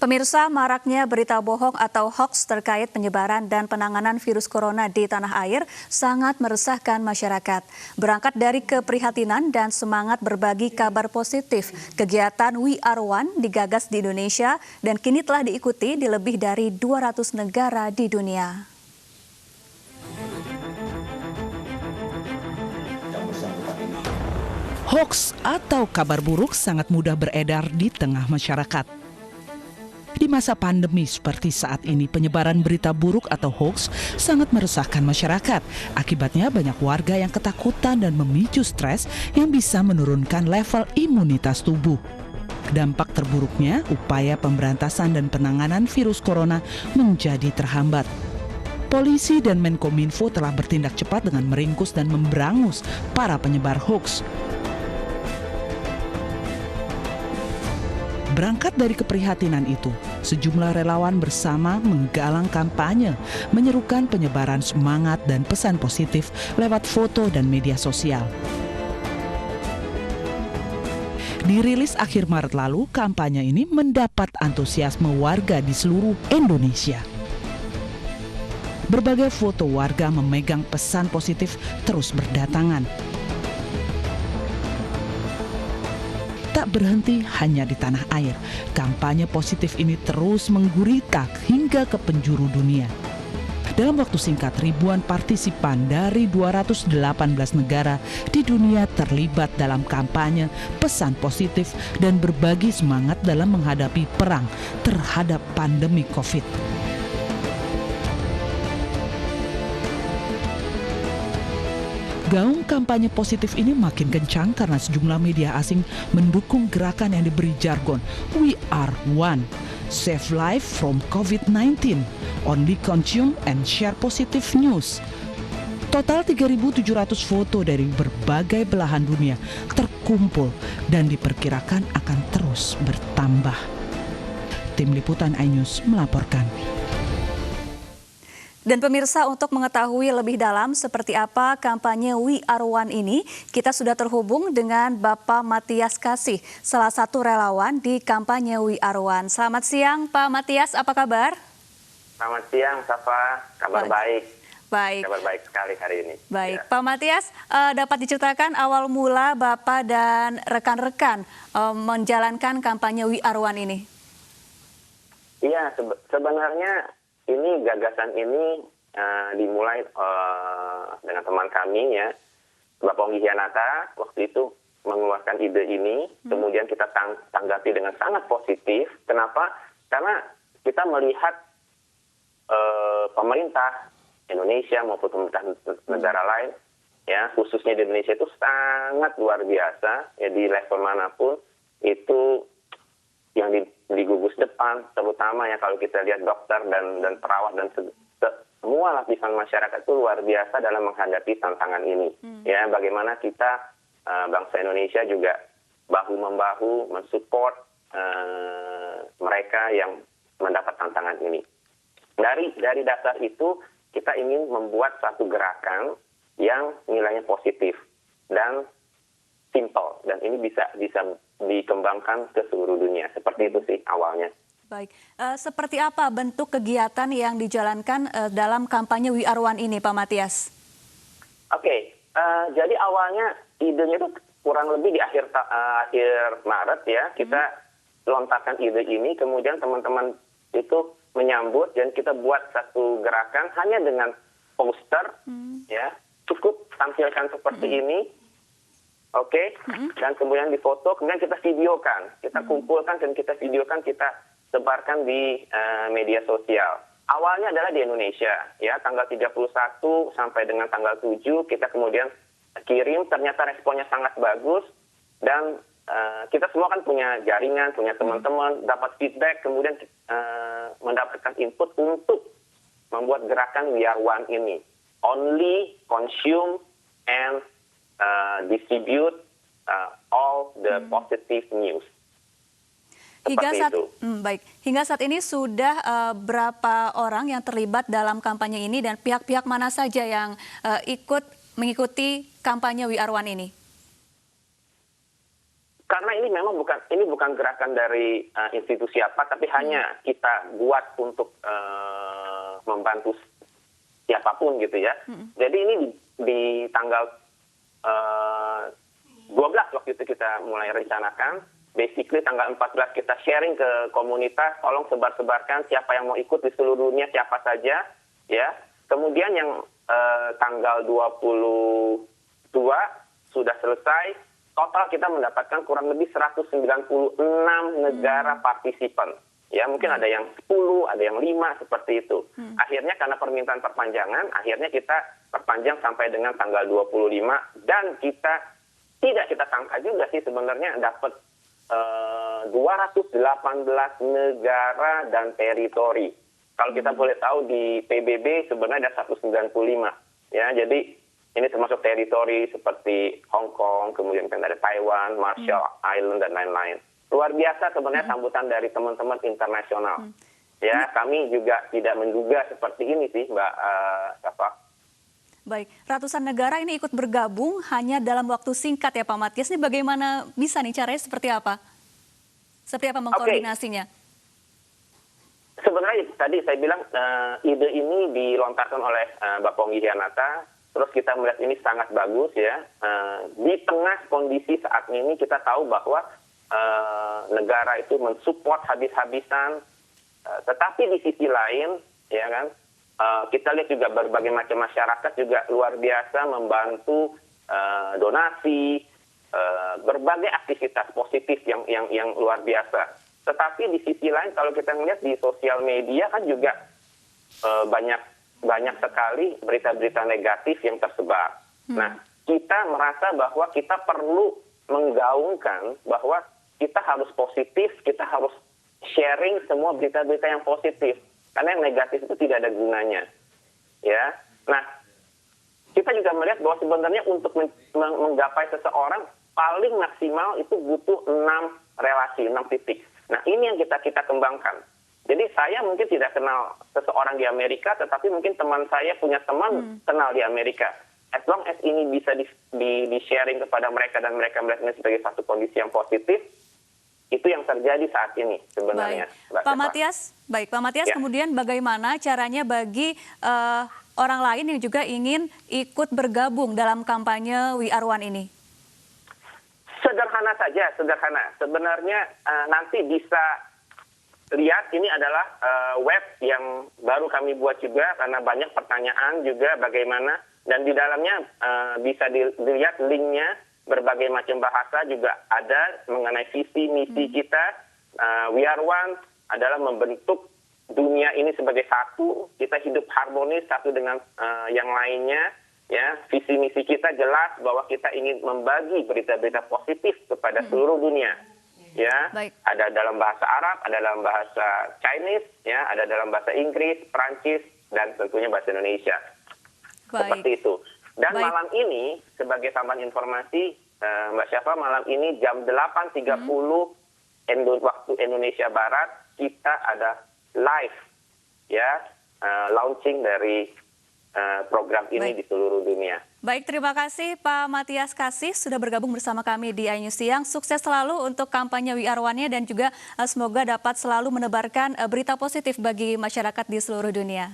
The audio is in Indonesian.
Pemirsa, maraknya berita bohong atau hoaks terkait penyebaran dan penanganan virus corona di tanah air sangat meresahkan masyarakat. Berangkat dari keprihatinan dan semangat berbagi kabar positif, kegiatan We Are One digagas di Indonesia dan kini telah diikuti di lebih dari 200 negara di dunia. Hoaks atau kabar buruk sangat mudah beredar di tengah masyarakat. Di masa pandemi seperti saat ini, penyebaran berita buruk atau hoaks sangat meresahkan masyarakat. Akibatnya banyak warga yang ketakutan dan memicu stres yang bisa menurunkan level imunitas tubuh. Dampak terburuknya, upaya pemberantasan dan penanganan virus corona menjadi terhambat. Polisi dan Menkominfo telah bertindak cepat dengan meringkus dan memberangus para penyebar hoaks. Berangkat dari keprihatinan itu, sejumlah relawan bersama menggalang kampanye, menyerukan penyebaran semangat dan pesan positif lewat foto dan media sosial. Dirilis akhir Maret lalu, kampanye ini mendapat antusiasme warga di seluruh Indonesia. Berbagai foto warga memegang pesan positif terus berdatangan. Tak berhenti hanya di tanah air, kampanye positif ini terus menggurita hingga ke penjuru dunia. Dalam waktu singkat, ribuan partisipan dari 218 negara di dunia terlibat dalam kampanye pesan positif dan berbagi semangat dalam menghadapi perang terhadap pandemi COVID. Gaung kampanye positif ini makin kencang karena sejumlah media asing mendukung gerakan yang diberi jargon We Are One, Save Life from COVID-19, Only Consume and Share Positive News. Total 3.700 foto dari berbagai belahan dunia terkumpul dan diperkirakan akan terus bertambah. Tim Liputan iNews melaporkan. Dan pemirsa, untuk mengetahui lebih dalam seperti apa kampanye We Are One ini, kita sudah terhubung dengan Bapak Matias Kasih, salah satu relawan di kampanye We Are One. Selamat siang Pak Matias, apa kabar? Selamat siang, Safa. Kabar baik. Baik. Kabar baik sekali hari ini. Baik, ya. Pak Matias, dapat diceritakan awal mula Bapak dan rekan-rekan menjalankan kampanye We Are One ini? Iya, sebenarnya ini gagasan ini dimulai dengan teman kami ya, Bapak Onggi Hianata waktu itu mengeluarkan ide ini, kemudian kita tanggapi dengan sangat positif. Kenapa? Karena kita melihat pemerintah Indonesia maupun pemerintah negara lain, ya khususnya di Indonesia itu sangat luar biasa, ya di level manapun itu yang di gugus depan, terutama ya kalau kita lihat dokter dan perawat dan semua lapisan masyarakat itu luar biasa dalam menghadapi tantangan ini. Ya, bagaimana kita bangsa Indonesia juga bahu-membahu mensupport mereka yang mendapat tantangan ini. Dari dasar itu kita ingin membuat satu gerakan yang nilainya positif dan simple, dan ini bisa dikembangkan ke seluruh dunia. Seperti itu sih awalnya. Baik, seperti apa bentuk kegiatan yang dijalankan dalam kampanye We Are One ini, Pak Matias? Oke, jadi awalnya idenya itu kurang lebih di akhir Maret ya, kita lontarkan ide ini, kemudian teman-teman itu menyambut dan kita buat satu gerakan hanya dengan poster, ya cukup tampilkan seperti ini. Oke, dan kemudian difoto, kemudian kita videokan, kita kumpulkan dan kita videokan, kita sebarkan di media sosial. Awalnya adalah di Indonesia, ya tanggal 31 sampai dengan tanggal 7 kita kemudian kirim, ternyata responnya sangat bagus dan kita semua kan punya jaringan, punya teman-teman, dapat feedback, kemudian mendapatkan input untuk membuat gerakan We Are One ini. Only consume and distribute all the positive news. Hingga saat ini sudah berapa orang yang terlibat dalam kampanye ini dan pihak-pihak mana saja yang mengikuti kampanye We Are One ini? Karena ini memang bukan gerakan dari institusi apa, tapi hanya kita buat untuk membantu siapapun gitu ya. Jadi ini di tanggal 12 waktu itu kita mulai rencanakan. Basically tanggal 14 kita sharing ke komunitas, tolong sebar-sebarkan siapa yang mau ikut di seluruh dunia, siapa saja ya. Kemudian yang tanggal 22 sudah selesai. Total kita mendapatkan kurang lebih 196 negara partisipan. Ya, mungkin ada yang 10, ada yang 5, seperti itu. Akhirnya karena permintaan perpanjangan, akhirnya kita perpanjang sampai dengan tanggal 25. Dan tidak kita sangka juga sih sebenarnya dapat 218 negara dan teritori. Kalau kita boleh tahu di PBB sebenarnya ada 195. Ya, jadi ini termasuk teritori seperti Hong Kong, kemudian kan ada Taiwan, Marshall Island, dan lain-lain. Luar biasa sebenarnya sambutan dari teman-teman internasional. Ya, kami juga tidak menduga seperti ini sih, Mbak Safa. Baik, ratusan negara ini ikut bergabung hanya dalam waktu singkat ya Pak Matias. Ini bagaimana bisa nih caranya seperti apa? Seperti apa mengkoordinasinya? Sebenarnya tadi saya bilang ide ini dilontarkan oleh Bapak Ponggi Hianata. Terus kita melihat ini sangat bagus ya. Di tengah kondisi saat ini kita tahu bahwa negara itu mensupport habis-habisan. Tetapi di sisi lain, ya kan, kita lihat juga berbagai macam masyarakat juga luar biasa membantu donasi, berbagai aktivitas positif yang luar biasa. Tetapi di sisi lain kalau kita melihat di sosial media kan juga banyak sekali berita-berita negatif yang tersebar. Nah, kita merasa bahwa kita perlu menggaungkan bahwa kita harus positif, kita harus sharing semua berita-berita yang positif. Karena yang negatif itu tidak ada gunanya. Ya. Nah, kita juga melihat bahwa sebenarnya untuk menggapai seseorang paling maksimal itu butuh 6 relasi, 6 titik. Nah, ini yang kita kembangkan. Jadi saya mungkin tidak kenal seseorang di Amerika, tetapi mungkin teman saya punya teman kenal di Amerika. As long as ini bisa di-sharing kepada mereka dan mereka melihat ini sebagai satu kondisi yang positif, itu yang terjadi saat ini sebenarnya. Baik, Pak Matias, ya. Kemudian bagaimana caranya bagi orang lain yang juga ingin ikut bergabung dalam kampanye We Are One ini? Sederhana saja, sederhana. Sebenarnya nanti bisa lihat ini adalah web yang baru kami buat juga karena banyak pertanyaan juga bagaimana, dan di dalamnya bisa dilihat linknya, berbagai macam bahasa juga ada mengenai visi misi kita. We Are One adalah membentuk dunia ini sebagai satu, kita hidup harmonis satu dengan yang lainnya. Ya, visi misi kita jelas bahwa kita ingin membagi berita-berita positif kepada seluruh dunia. Ya, baik. Ada dalam bahasa Arab, ada dalam bahasa Chinese, ya, ada dalam bahasa Inggris, Prancis, dan tentunya bahasa Indonesia. Baik. Seperti itu. Dan baik. Malam ini sebagai tambahan informasi, Mbak Syafa, malam ini jam 8.30 waktu Indonesia Barat kita ada live, ya, launching dari program ini di seluruh dunia. Baik, terima kasih Pak Matias Kasih sudah bergabung bersama kami di iNews Siang. Sukses selalu untuk kampanye We Are One-nya dan juga semoga dapat selalu menebarkan berita positif bagi masyarakat di seluruh dunia.